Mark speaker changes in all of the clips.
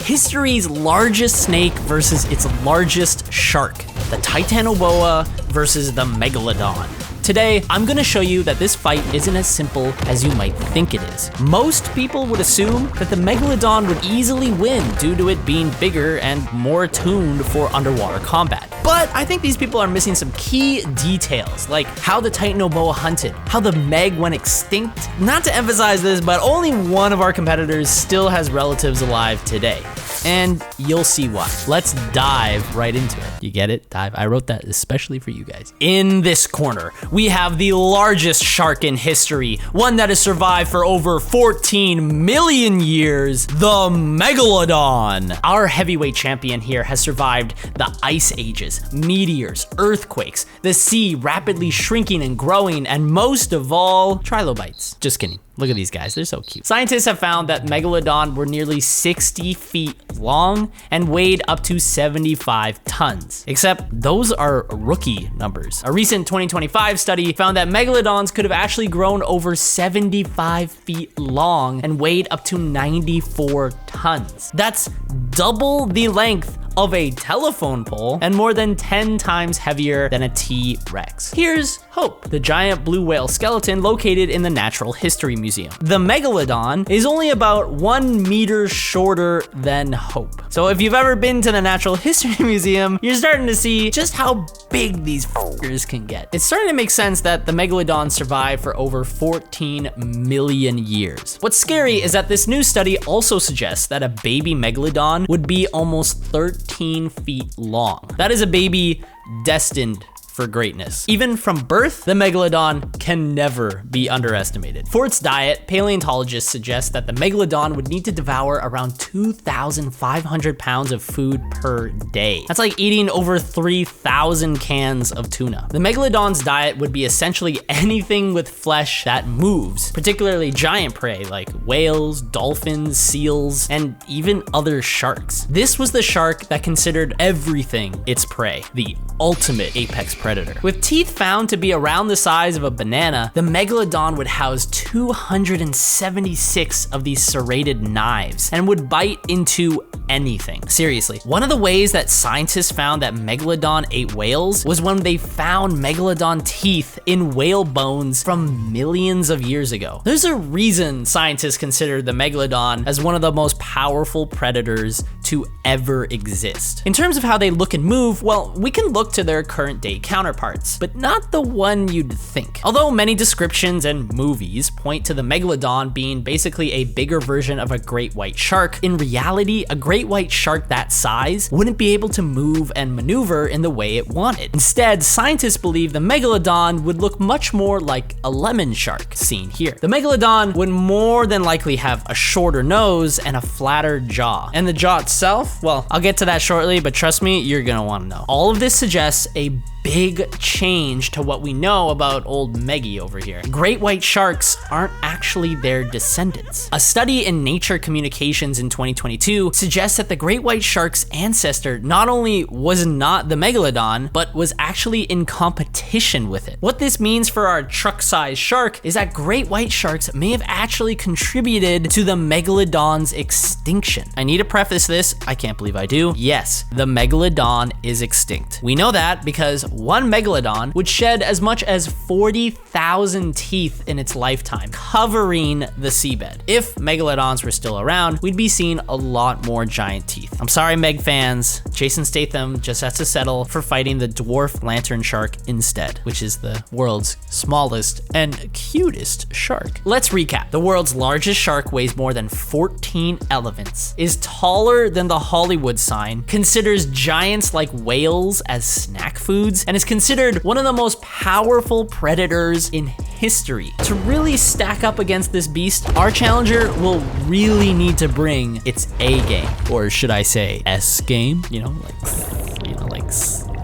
Speaker 1: history's largest snake versus its largest shark, the Titanoboa versus the Megalodon. Today, I'm gonna show you that this fight isn't as simple as you might think it is. Most people would assume that the Megalodon would easily win due to it being bigger and more tuned for underwater combat. But I think these people are missing some key details, like how the Titanoboa hunted, how the Meg went extinct. Not to emphasize this, but only one of our competitors still has relatives alive today. And you'll see why. Let's dive right into it. You get it? Dive. I wrote that especially for you guys. In this corner, we have the largest shark in history, one that has survived for over 14 million years, the Megalodon. Our heavyweight champion here has survived the ice ages, meteors, earthquakes, the sea rapidly shrinking and growing, and most of all, trilobites. Just kidding. Look at these guys, they're so cute. Scientists have found that Megalodon were nearly 60 feet long and weighed up to 75 tons. Except those are rookie numbers. A recent 2025 study found that Megalodons could have actually grown over 75 feet long and weighed up to 94 tons. That's double the length of a telephone pole and more than 10 times heavier than a T-Rex. Here's Hope, the giant blue whale skeleton located in the Natural History Museum. The Megalodon is only about 1 meter shorter than Hope. So if you've ever been to the Natural History Museum, you're starting to see just how big these fuckers can get. It's starting to make sense that the Megalodon survived for over 14 million years. What's scary is that this new study also suggests that a baby Megalodon would be almost 13 feet long. That is a baby destined for greatness. Even from birth, the Megalodon can never be underestimated. For its diet, paleontologists suggest that the Megalodon would need to devour around 2,500 pounds of food per day. That's like eating over 3,000 cans of tuna. The Megalodon's diet would be essentially anything with flesh that moves, particularly giant prey like whales, dolphins, seals, and even other sharks. This was the shark that considered everything its prey, the ultimate apex predator. With teeth found to be around the size of a banana, the Megalodon would house 276 of these serrated knives and would bite into anything. Seriously, one of the ways that scientists found that Megalodon ate whales was when they found Megalodon teeth in whale bones from millions of years ago. There's a reason scientists consider the Megalodon as one of the most powerful predators to ever exist. In terms of how they look and move, well, we can look to their current day counterparts, but not the one you'd think. Although many descriptions and movies point to the Megalodon being basically a bigger version of a great white shark, in reality, a great white shark that size wouldn't be able to move and maneuver in the way it wanted. Instead, scientists believe the Megalodon would look much more like a lemon shark, seen here. The Megalodon would more than likely have a shorter nose and a flatter jaw. And the jaw itself, well, I'll get to that shortly, but trust me, you're gonna wanna know. All of this suggests a big change to what we know about old Meggie over here. Great white sharks aren't actually their descendants. A study in Nature Communications in 2022 suggests that the great white shark's ancestor not only was not the Megalodon, but was actually in competition with it. What this means for our truck-sized shark is that great white sharks may have actually contributed to the Megalodon's extinction. I need to preface this, I can't believe I do. Yes, the Megalodon is extinct. We know that because one Megalodon would shed as much as 40,000 teeth in its lifetime, covering the seabed. If Megalodons were still around, we'd be seeing a lot more giant teeth. I'm sorry, Meg fans. Jason Statham just has to settle for fighting the dwarf lantern shark instead, which is the world's smallest and cutest shark. Let's recap. The world's largest shark weighs more than 14 elephants, is taller than the Hollywood sign, considers giants like whales as snack foods, and is considered one of the most powerful predators in history. To really stack up against this beast, our challenger will really need to bring its A game, or should I say S game?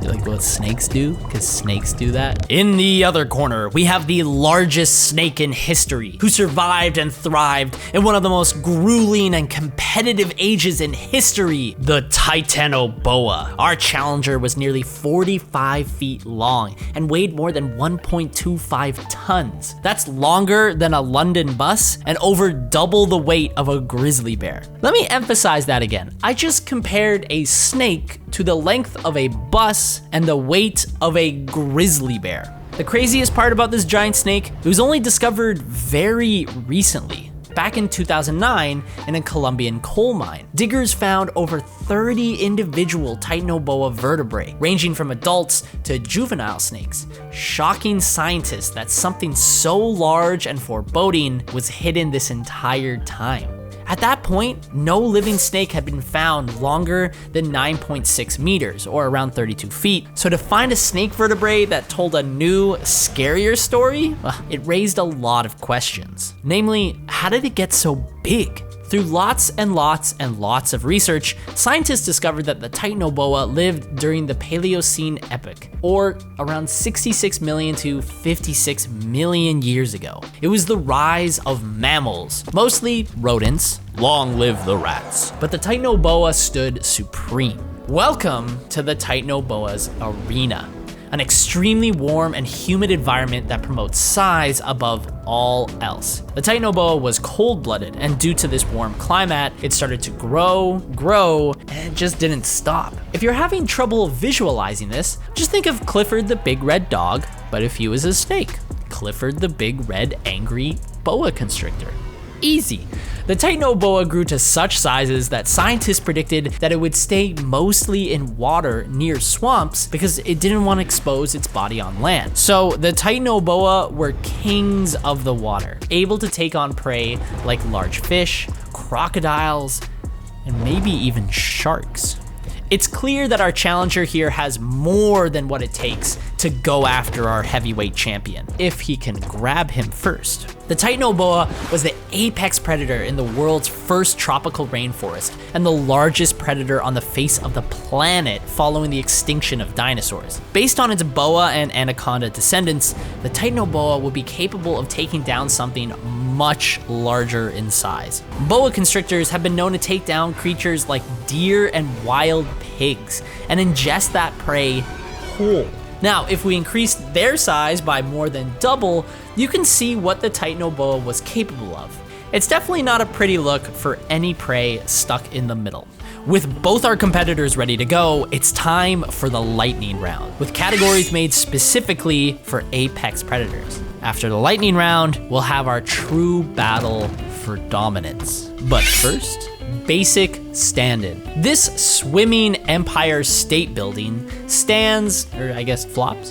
Speaker 1: like what snakes do, because snakes do that. In the other corner, we have the largest snake in history, who survived and thrived in one of the most grueling and competitive ages in history, the Titanoboa. Our challenger was nearly 45 feet long and weighed more than 1.25 tons. That's longer than a London bus and over double the weight of a grizzly bear. Let me emphasize that again. I just compared a snake to the length of a bus and the weight of a grizzly bear. The craziest part about this giant snake, it was only discovered very recently. Back in 2009, in a Colombian coal mine, diggers found over 30 individual Titanoboa vertebrae, ranging from adults to juvenile snakes, shocking scientists that something so large and foreboding was hidden this entire time. At that point, no living snake had been found longer than 9.6 meters, or around 32 feet. So to find a snake vertebrae that told a new, scarier story, it raised a lot of questions. Namely, how did it get so big? Through lots and lots and lots of research, scientists discovered that the Titanoboa lived during the Paleocene epoch, or around 66 million to 56 million years ago. It was the rise of mammals, mostly rodents. Long live the rats. But the Titanoboa stood supreme. Welcome to the Titanoboa's arena, an extremely warm and humid environment that promotes size above all else. The Titanoboa was cold-blooded, and due to this warm climate, it started to grow, and it just didn't stop. If you're having trouble visualizing this, just think of Clifford the big red dog, but if he was a snake. Clifford the big red angry boa constrictor. Easy. The Titanoboa grew to such sizes that scientists predicted that it would stay mostly in water near swamps because it didn't want to expose its body on land. So the Titanoboa were kings of the water, able to take on prey like large fish, crocodiles, and maybe even sharks. It's clear that our challenger here has more than what it takes to go after our heavyweight champion, if he can grab him first. The Titanoboa was the apex predator in the world's first tropical rainforest and the largest predator on the face of the planet following the extinction of dinosaurs. Based on its boa and anaconda descendants, the Titanoboa would be capable of taking down something much larger in size. Boa constrictors have been known to take down creatures like deer and wild pigs and ingest that prey whole. Now, if we increase their size by more than double, you can see what the Titanoboa was capable of. It's definitely not a pretty look for any prey stuck in the middle. With both our competitors ready to go, it's time for the lightning round, with categories made specifically for apex predators. After the lightning round, we'll have our true battle for dominance. But first, basic stand-in. This swimming Empire State Building stands, or I guess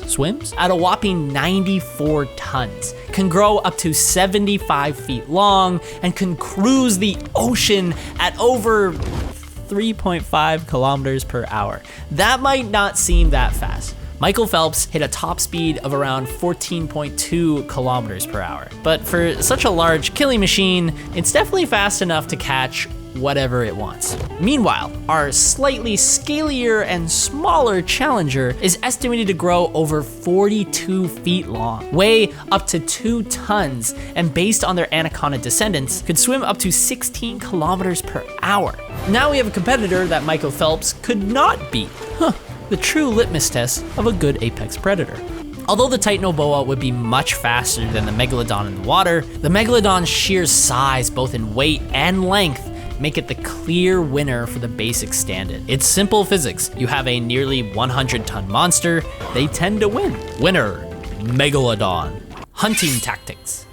Speaker 1: swims, at a whopping 94 tons, can grow up to 75 feet long, and can cruise the ocean at over 3.5 kilometers per hour. That might not seem that fast. Michael Phelps hit a top speed of around 14.2 kilometers per hour. But for such a large killing machine, it's definitely fast enough to catch whatever it wants. Meanwhile, our slightly scalier and smaller challenger is estimated to grow over 42 feet long, weigh up to 2 tons, and based on their anaconda descendants, could swim up to 16 kilometers per hour. Now we have a competitor that Michael Phelps could not beat. The true litmus test of a good apex predator. Although the Titanoboa would be much faster than the Megalodon in the water, the Megalodon's sheer size, both in weight and length, make it the clear winner for the basic stand-in. It's simple physics. You have a nearly 100-ton monster, they tend to win. Winner, Megalodon. Hunting tactics.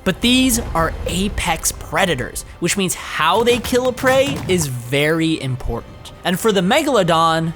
Speaker 1: But these are apex predators, which means how they kill a prey is very important. And for the Megalodon,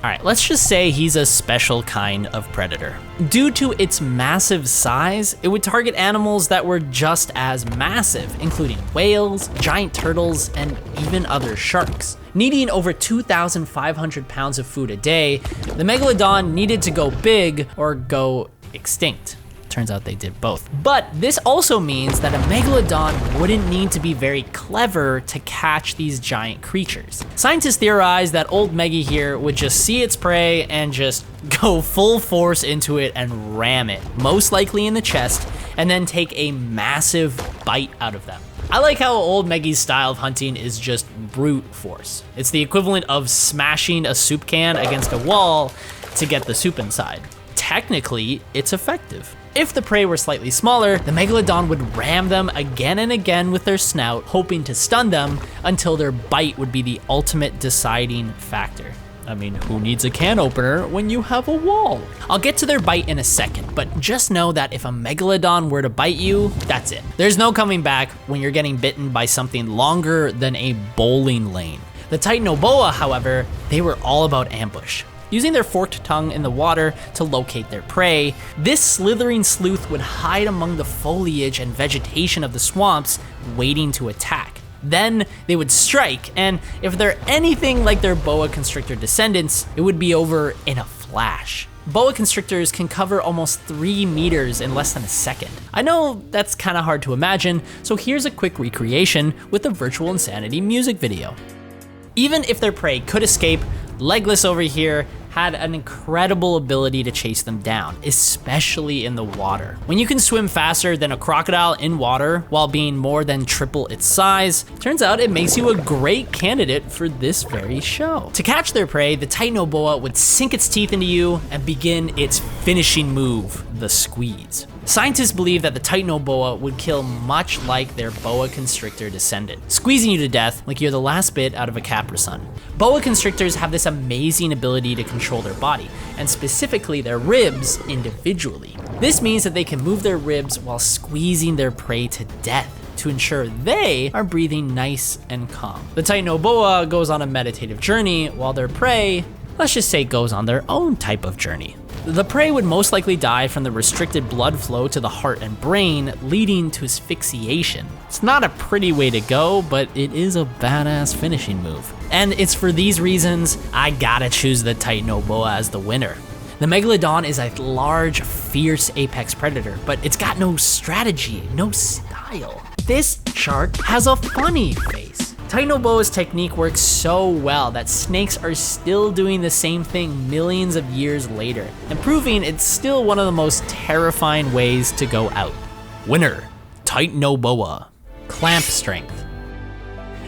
Speaker 1: all right, let's just say he's a special kind of predator. Due to its massive size, it would target animals that were just as massive, including whales, giant turtles, and even other sharks. Needing over 2,500 pounds of food a day, the Megalodon needed to go big or go extinct. Turns out they did both. But this also means that a megalodon wouldn't need to be very clever to catch these giant creatures. Scientists theorize that old Meggy here would just see its prey and just go full force into it and ram it, most likely in the chest, and then take a massive bite out of them. I like how old Meggy's style of hunting is just brute force. It's the equivalent of smashing a soup can against a wall to get the soup inside. Technically, it's effective. If the prey were slightly smaller, the megalodon would ram them again and again with their snout, hoping to stun them until their bite would be the ultimate deciding factor. I mean, who needs a can opener when you have a wall? I'll get to their bite in a second, but just know that if a megalodon were to bite you, that's it. There's no coming back when you're getting bitten by something longer than a bowling lane. The Titanoboa, however, they were all about ambush. Using their forked tongue in the water to locate their prey, this slithering sleuth would hide among the foliage and vegetation of the swamps, waiting to attack. Then they would strike, and if they're anything like their boa constrictor descendants, it would be over in a flash. Boa constrictors can cover almost 3 meters in less than a second. I know that's kind of hard to imagine, so here's a quick recreation with the Virtual Insanity music video. Even if their prey could escape, Legless over here had an incredible ability to chase them down, especially in the water. When you can swim faster than a crocodile in water while being more than triple its size, turns out it makes you a great candidate for this very show. To catch their prey, the Titanoboa would sink its teeth into you and begin its finishing move, the squeeze. Scientists believe that the Titanoboa would kill much like their boa constrictor descendant, squeezing you to death like you're the last bit out of a Capri Sun. Boa constrictors have this amazing ability to control their body, and specifically their ribs individually. This means that they can move their ribs while squeezing their prey to death to ensure they are breathing nice and calm. The Titanoboa goes on a meditative journey while their prey, let's just say, goes on their own type of journey. The prey would most likely die from the restricted blood flow to the heart and brain, leading to asphyxiation. It's not a pretty way to go, but it is a badass finishing move. And it's for these reasons I gotta choose the Titanoboa as the winner. The Megalodon is a large, fierce apex predator, but it's got no strategy, no style. This shark has a funny face. Titanoboa's technique works so well that snakes are still doing the same thing millions of years later, and proving it's still one of the most terrifying ways to go out. Winner, Titanoboa. Clamp strength.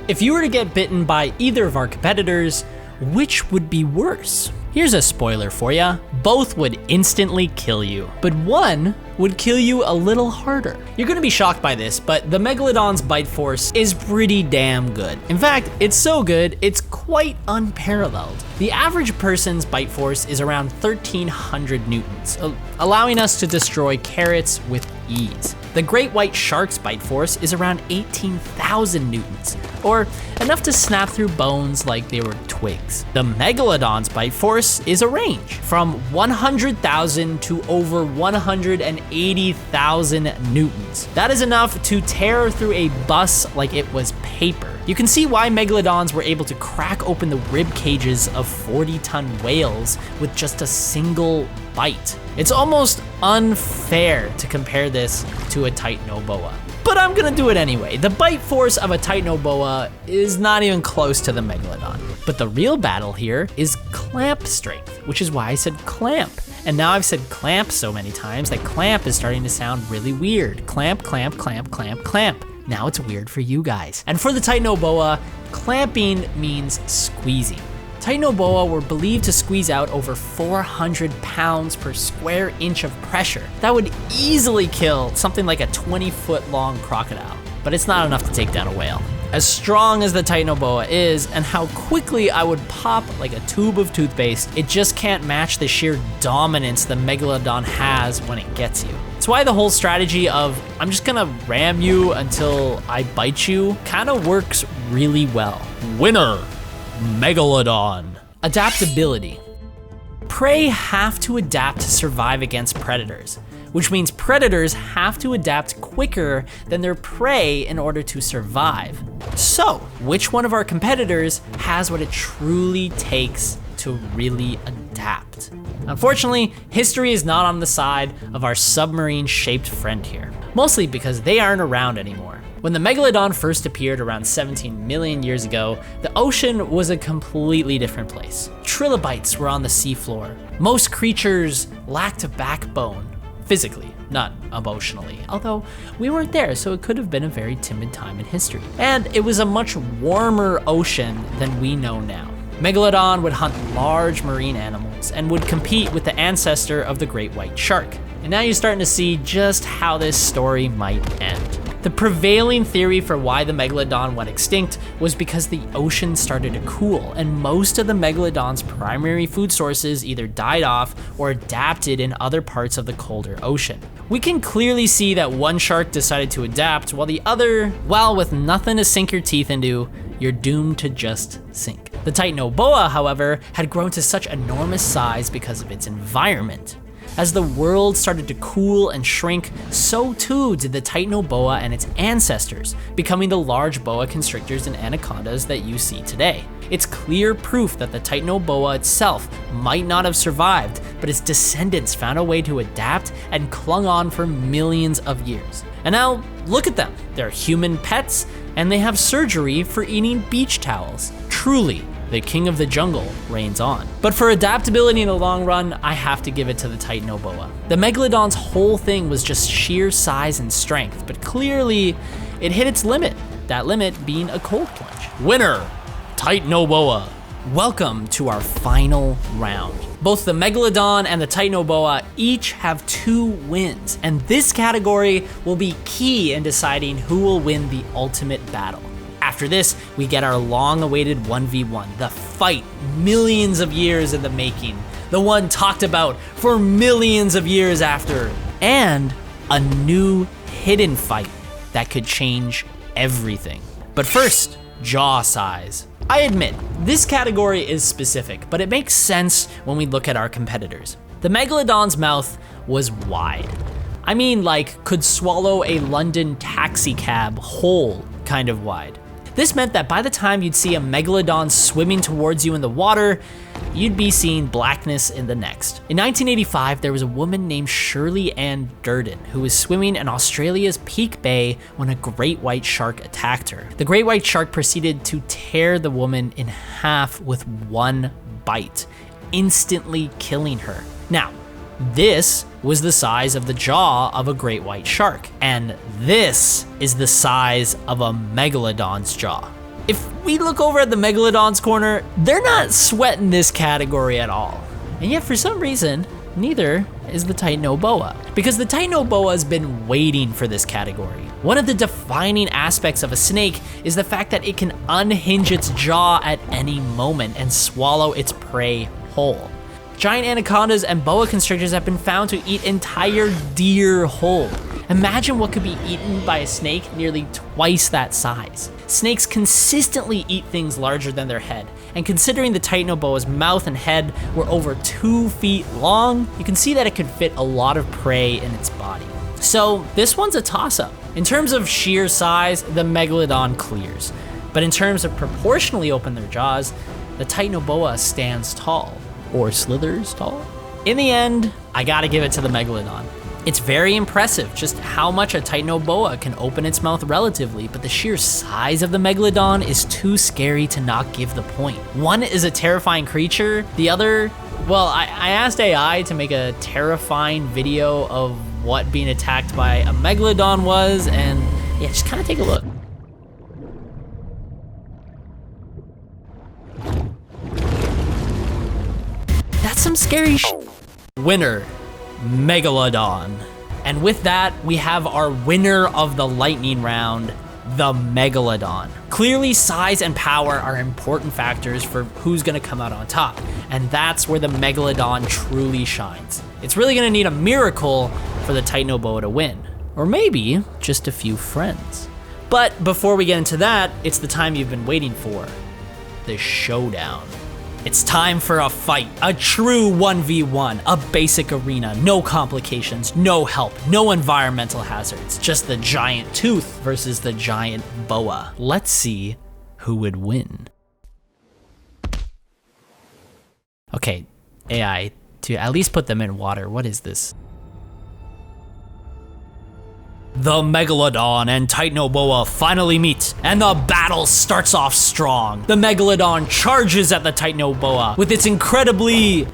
Speaker 1: If you were to get bitten by either of our competitors, which would be worse? Here's a spoiler for ya. Both would instantly kill you, but one would kill you a little harder. You're gonna be shocked by this, but the Megalodon's bite force is pretty damn good. In fact, it's so good, it's quite unparalleled. The average person's bite force is around 1,300 newtons, allowing us to destroy carrots with ease. The great white shark's bite force is around 18,000 newtons, or enough to snap through bones like they were twigs. The Megalodon's bite force is a range from 100,000 to over 180,000 newtons. That is enough to tear through a bus like it was paper. You can see why Megalodons were able to crack open the rib cages of 40-ton whales with just a single bite. It's almost unfair to compare this to a Titanoboa, but I'm gonna do it anyway. The bite force of a Titanoboa is not even close to the Megalodon. But the real battle here is clamp strength, which is why I said clamp. And now I've said clamp so many times that clamp is starting to sound really weird. Clamp, clamp, clamp, clamp, clamp. Now it's weird for you guys. And for the Titanoboa, clamping means squeezing. Titanoboa were believed to squeeze out over 400 pounds per square inch of pressure. That would easily kill something like a 20-foot long crocodile, but it's not enough to take down a whale. As strong as the Titanoboa is, and how quickly I would pop like a tube of toothpaste, it just can't match the sheer dominance the Megalodon has when it gets you. It's why the whole strategy of, I'm just gonna ram you until I bite you, kinda works really well. Winner, Megalodon. Adaptability. Prey have to adapt to survive against predators, which means predators have to adapt quicker than their prey in order to survive. So, which one of our competitors has what it truly takes to really adapt. Unfortunately, history is not on the side of our submarine-shaped friend here, mostly because they aren't around anymore. When the Megalodon first appeared around 17 million years ago, the ocean was a completely different place. Trilobites were on the seafloor. Most creatures lacked a backbone, physically, not emotionally, although we weren't there, so it could have been a very timid time in history. And it was a much warmer ocean than we know now. Megalodon would hunt large marine animals and would compete with the ancestor of the great white shark. And now you're starting to see just how this story might end. The prevailing theory for why the Megalodon went extinct was because the ocean started to cool, and most of the Megalodon's primary food sources either died off or adapted in other parts of the colder ocean. We can clearly see that one shark decided to adapt, while the other, well, with nothing to sink your teeth into, you're doomed to just sink. The Titanoboa, however, had grown to such enormous size because of its environment. As the world started to cool and shrink, so too did the Titanoboa and its ancestors, becoming the large boa constrictors and anacondas that you see today. It's clear proof that the Titanoboa itself might not have survived, but its descendants found a way to adapt and clung on for millions of years. And now, look at them. They're human pets, and they have surgery for eating beach towels. Truly, the king of the jungle reigns on. But for adaptability in the long run, I have to give it to the Titanoboa. The Megalodon's whole thing was just sheer size and strength, but clearly it hit its limit, that limit being a cold plunge. Winner, Titanoboa. Welcome to our final round. Both the Megalodon and the Titanoboa each have 2 wins, and this category will be key in deciding who will win the ultimate battle. After this, we get our long-awaited 1v1, the fight millions of years in the making, the one talked about for millions of years after, and a new hidden fight that could change everything. But first, jaw size. I admit, this category is specific, but it makes sense when we look at our competitors. The Megalodon's mouth was wide. I mean, like, could swallow a London taxi cab whole kind of wide. This meant that by the time you'd see a Megalodon swimming towards you in the water, you'd be seeing blackness in the next. In 1985, there was a woman named Shirley Ann Durden who was swimming in Australia's Peak Bay when a great white shark attacked her. The great white shark proceeded to tear the woman in half with one bite, instantly killing her. Now, this was the size of the jaw of a great white shark, and this is the size of a Megalodon's jaw. If we look over at the Megalodon's corner, they're not sweating this category at all. And yet for some reason, neither is the Titanoboa, because the Titanoboa has been waiting for this category. One of the defining aspects of a snake is the fact that it can unhinge its jaw at any moment and swallow its prey whole. Giant anacondas and boa constrictors have been found to eat entire deer whole. Imagine what could be eaten by a snake nearly twice that size. Snakes consistently eat things larger than their head, and considering the Titanoboa's mouth and head were over 2 feet long, you can see that it could fit a lot of prey in its body. So this one's a toss-up. In terms of sheer size, the Megalodon clears. But in terms of proportionally open their jaws, the Titanoboa stands tall. Or slithers tall. In the end, I gotta give it to the Megalodon. It's very impressive just how much a Titanoboa can open its mouth relatively, but the sheer size of the Megalodon is too scary to not give the point. One is a terrifying creature, the other, well, I asked AI to make a terrifying video of what being attacked by a Megalodon was, and yeah, just kind of take a look. That's some scary Winner, Megalodon. And with that, we have our winner of the lightning round, the Megalodon. Clearly, size and power are important factors for who's gonna come out on top, and that's where the Megalodon truly shines. It's really gonna need a miracle for the Titanoboa to win, or maybe just a few friends. But before we get into that, it's the time you've been waiting for, the showdown. It's time for a fight, a true 1v1, a basic arena, no complications, no help, no environmental hazards, just the giant tooth versus the giant boa. Let's see who would win. Okay, AI, to at least put them in water. What is this? The Megalodon and Titanoboa finally meet, and the battle starts off strong. The Megalodon charges at the Titanoboa with its incredibly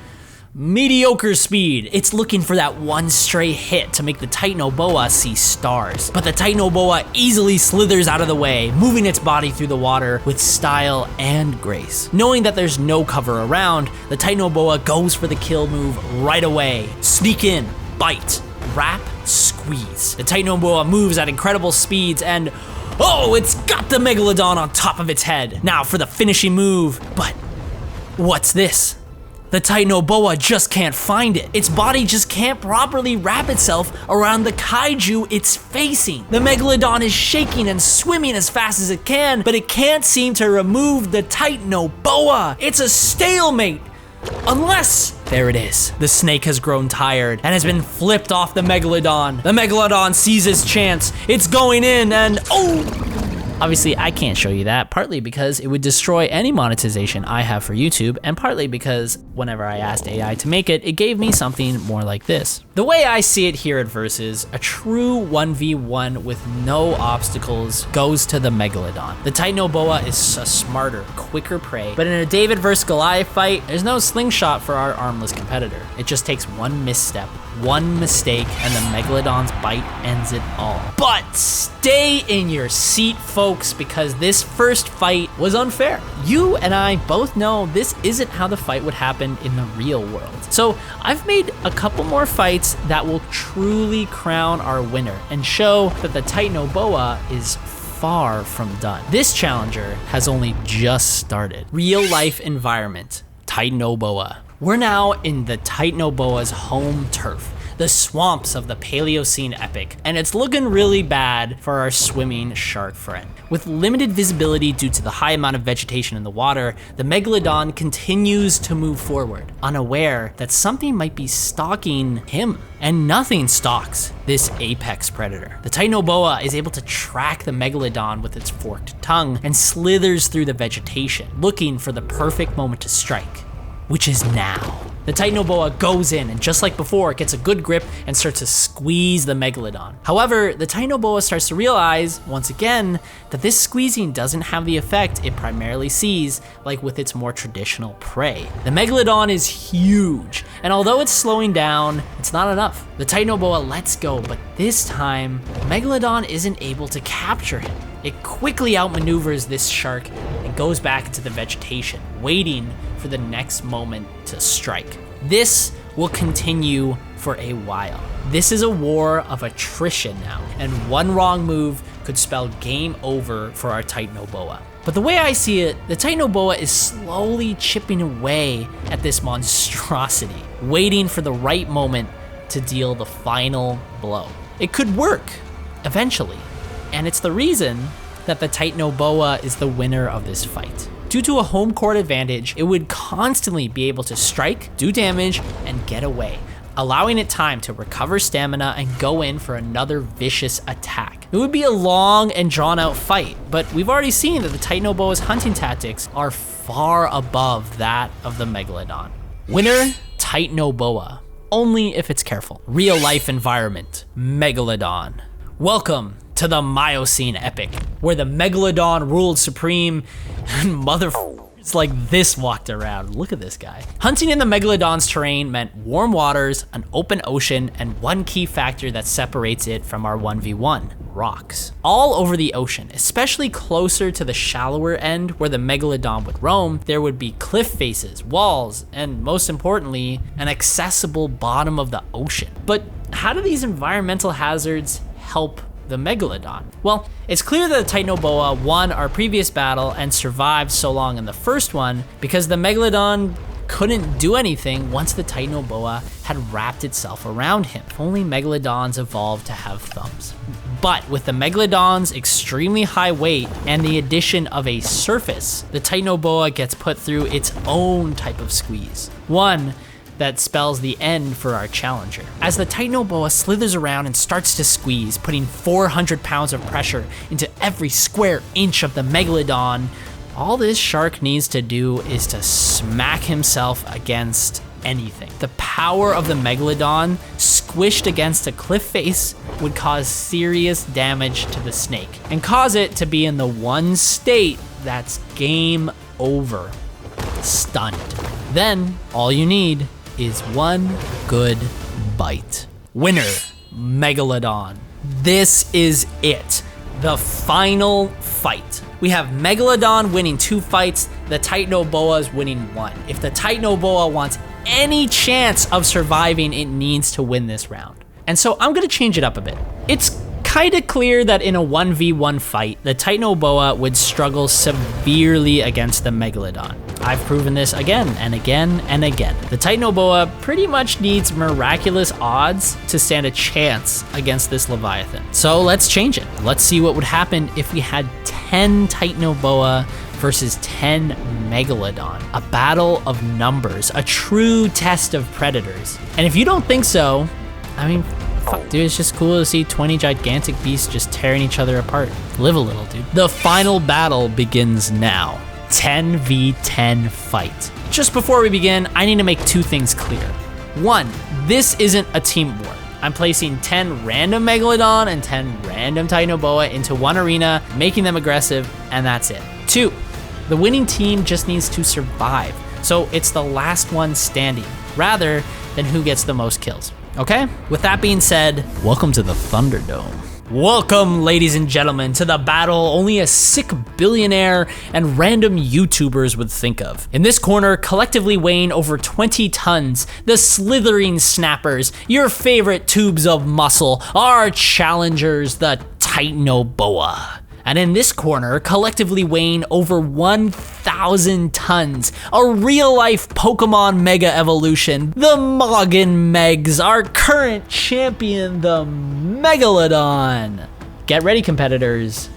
Speaker 1: mediocre speed. It's looking for that one stray hit to make the Titanoboa see stars. But the Titanoboa easily slithers out of the way, moving its body through the water with style and grace. Knowing that there's no cover around, the Titanoboa goes for the kill move right away. Sneak in, bite, wrap, squeeze. The Titanoboa moves at incredible speeds and oh, it's got the Megalodon on top of its head. Now for the finishing move, but what's this? The Titanoboa just can't find it. Its body just can't properly wrap itself around the kaiju it's facing. The Megalodon is shaking and swimming as fast as it can, but it can't seem to remove the Titanoboa. It's a stalemate. Unless, there it is. The snake has grown tired and has been flipped off the Megalodon. The Megalodon sees its chance. It's going in and oh! Obviously, I can't show you that, partly because it would destroy any monetization I have for YouTube, and partly because whenever I asked AI to make it, it gave me something more like this. The way I see it here at Versus, a true 1v1 with no obstacles goes to the Megalodon. The Titanoboa is a smarter, quicker prey, but in a David vs. Goliath fight, there's no slingshot for our armless competitor. It just takes one misstep, one mistake, and the Megalodon's bite ends it all. But stay in your seat, folks, because this first fight was unfair. You and I both know this isn't how the fight would happen in the real world. So I've made a couple more fights that will truly crown our winner and show that the Titanoboa is far from done. This challenger has only just started. Real life environment, Titanoboa. We're now in the Titanoboa's home turf, the swamps of the Paleocene epic, and it's looking really bad for our swimming shark friend. With limited visibility due to the high amount of vegetation in the water, the Megalodon continues to move forward, unaware that something might be stalking him. And nothing stalks this apex predator. The Titanoboa is able to track the Megalodon with its forked tongue and slithers through the vegetation, looking for the perfect moment to strike, which is now. The Titanoboa goes in, and just like before, it gets a good grip and starts to squeeze the Megalodon. However, the Titanoboa starts to realize, once again, that this squeezing doesn't have the effect it primarily sees, like with its more traditional prey. The Megalodon is huge, and although it's slowing down, it's not enough. The Titanoboa lets go, but this time, Megalodon isn't able to capture him. It quickly outmaneuvers this shark and goes back into the vegetation, waiting for the next moment to strike. This will continue for a while. This is a war of attrition now, and one wrong move could spell game over for our Titanoboa. But the way I see it, the Titanoboa is slowly chipping away at this monstrosity, waiting for the right moment to deal the final blow. It could work, eventually, and it's the reason that the Titanoboa is the winner of this fight. Due to a home court advantage, it would constantly be able to strike, do damage, and get away, allowing it time to recover stamina and go in for another vicious attack. It would be a long and drawn out fight, but we've already seen that the Titanoboa's hunting tactics are far above that of the Megalodon. Winner, Titanoboa, only if it's careful. Real life environment, Megalodon. Welcome to the Miocene epic, where the Megalodon ruled supreme and motherfuckers like this walked around. Look at this guy. Hunting in the Megalodon's terrain meant warm waters, an open ocean, and one key factor that separates it from our 1v1, rocks. All over the ocean, especially closer to the shallower end where the Megalodon would roam, there would be cliff faces, walls, and most importantly, an accessible bottom of the ocean. But how do these environmental hazards help the Megalodon? Well, it's clear that the Titanoboa won our previous battle and survived so long in the first one because the Megalodon couldn't do anything once the Titanoboa had wrapped itself around him. If only Megalodons evolved to have thumbs. But with the Megalodon's extremely high weight and the addition of a surface, the Titanoboa gets put through its own type of squeeze. One that spells the end for our challenger. As the Titanoboa slithers around and starts to squeeze, putting 400 pounds of pressure into every square inch of the Megalodon, All this shark needs to do is to smack himself against anything. The power of the Megalodon squished against a cliff face would cause serious damage to the snake and cause it to be in the one state that's game over, stunned. Then all you need is one good bite. Winner, Megalodon. This is it, the final fight. We have Megalodon winning 2 fights, the Titanoboa is winning 1. If the Titanoboa wants any chance of surviving, it needs to win this round. And so I'm gonna change it up a bit. It's kinda clear that in a 1v1 fight, the Titanoboa would struggle severely against the Megalodon. I've proven this again and again and again. The Titanoboa pretty much needs miraculous odds to stand a chance against this Leviathan. So let's change it. Let's see what would happen if we had 10 Titanoboa versus 10 Megalodon. A battle of numbers, a true test of predators. And if you don't think so, I mean, fuck, dude, it's just cool to see 20 gigantic beasts just tearing each other apart. Live a little, dude. The final battle begins now. 10v10 fight. Just before we begin, I need to make 2 things clear. 1, this isn't a team war. I'm placing 10 random Megalodon and 10 random Titanoboa into one arena, making them aggressive, and that's it. 2, the winning team just needs to survive. So it's the last one standing, rather than who gets the most kills. Okay? With that being said, welcome to the Thunderdome. Welcome, ladies and gentlemen, to the battle only a sick billionaire and random YouTubers would think of. In this corner, collectively weighing over 20 tons, the slithering snappers, your favorite tubes of muscle, our challengers, the Titanoboa. And in this corner, collectively weighing over 1,000 tons, a real-life Pokemon Mega Evolution, the Moggin Megs, our current champion, the Megalodon. Get ready, competitors,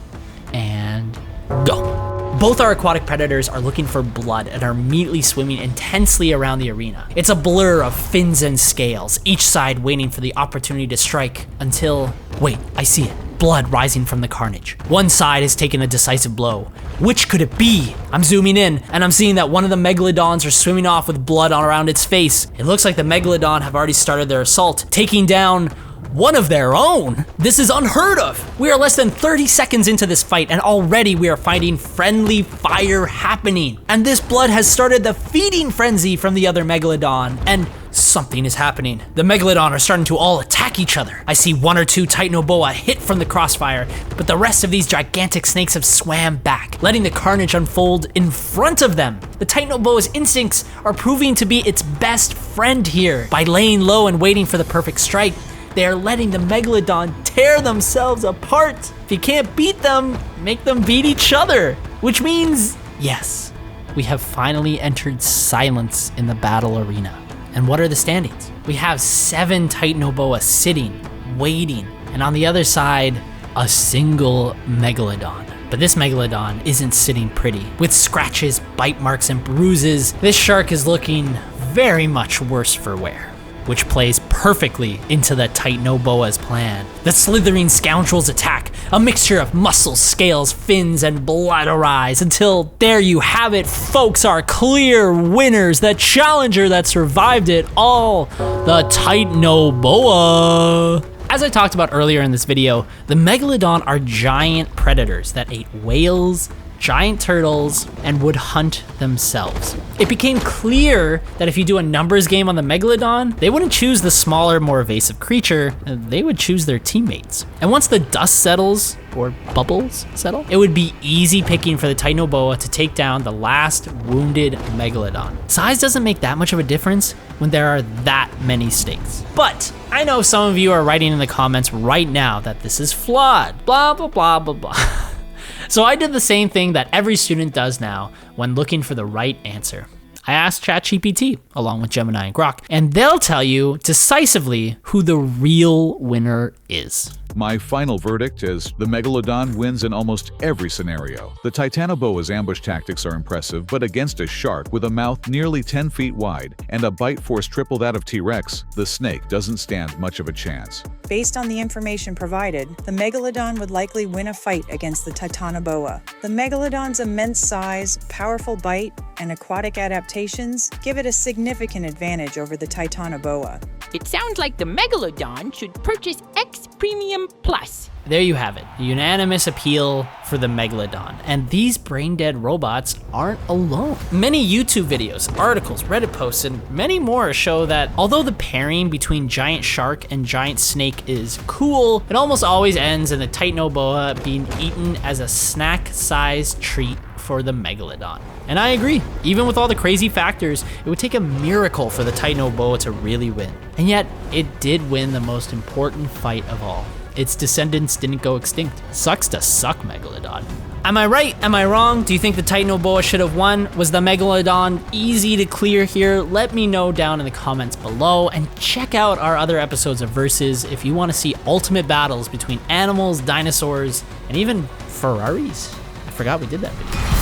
Speaker 1: and go. Both our aquatic predators are looking for blood and are immediately swimming intensely around the arena. It's a blur of fins and scales, each side waiting for the opportunity to strike until, wait, I see it. Blood rising from the carnage. One side has taken a decisive blow. Which could it be? I'm zooming in, and I'm seeing that one of the Megalodons are swimming off with blood all around its face. It looks like the Megalodon have already started their assault, taking down one of their own. This is unheard of. We are less than 30 seconds into this fight, and already we are finding friendly fire happening. And this blood has started the feeding frenzy from the other Megalodon, and something is happening. The Megalodon are starting to all attack each other. I see 1 or 2 Titanoboa hit from the crossfire, but the rest of these gigantic snakes have swam back, letting the carnage unfold in front of them. The Titanoboa's instincts are proving to be its best friend here. By laying low and waiting for the perfect strike, they are letting the Megalodon tear themselves apart. If you can't beat them, make them beat each other. Which means, yes, we have finally entered silence in the battle arena. And what are the standings? We have 7 Titanoboa sitting, waiting, and on the other side, a single Megalodon. But this Megalodon isn't sitting pretty. With scratches, bite marks, and bruises, this shark is looking very much worse for wear, which plays perfectly into the Titanoboa's plan. The slithering scoundrels attack, a mixture of muscles, scales, fins, and blood arise until there you have it, folks, our clear winners, the challenger that survived it all, the Titanoboa. As I talked about earlier in this video, the Megalodon are giant predators that ate whales, giant turtles, and would hunt themselves. It became clear that if you do a numbers game on the Megalodon, they wouldn't choose the smaller, more evasive creature, they would choose their teammates. And once the dust settles, or bubbles settle, it would be easy picking for the Titanoboa to take down the last wounded Megalodon. Size doesn't make that much of a difference when there are that many stakes. But I know some of you are writing in the comments right now that this is flawed, blah, blah, blah, blah, blah. So I did the same thing that every student does now when looking for the right answer. I asked ChatGPT along with Gemini and Grok, and they'll tell you decisively who the real winner is.
Speaker 2: My final verdict is the Megalodon wins in almost every scenario. The Titanoboa's ambush tactics are impressive, but against a shark with a mouth nearly 10 feet wide and a bite force triple that of T-Rex, the snake doesn't stand much of a chance.
Speaker 3: Based on the information provided, the Megalodon would likely win a fight against the Titanoboa. The Megalodon's immense size, powerful bite, and aquatic adaptations give it a significant advantage over the Titanoboa.
Speaker 4: It sounds like the Megalodon should purchase X Premium Plus.
Speaker 1: There you have it, a unanimous appeal for the Megalodon. And these brain-dead robots aren't alone. Many YouTube videos, articles, Reddit posts, and many more show that although the pairing between giant shark and giant snake is cool, it almost always ends in the Titanoboa being eaten as a snack-sized treat for the Megalodon. And I agree, even with all the crazy factors, it would take a miracle for the Titanoboa to really win. And yet, it did win the most important fight of all. Its descendants didn't go extinct. Sucks to suck, Megalodon. Am I right? Am I wrong? Do you think the Titanoboa should have won? Was the Megalodon easy to clear here? Let me know down in the comments below, and check out our other episodes of Versus if you want to see ultimate battles between animals, dinosaurs, and even Ferraris. I forgot we did that video.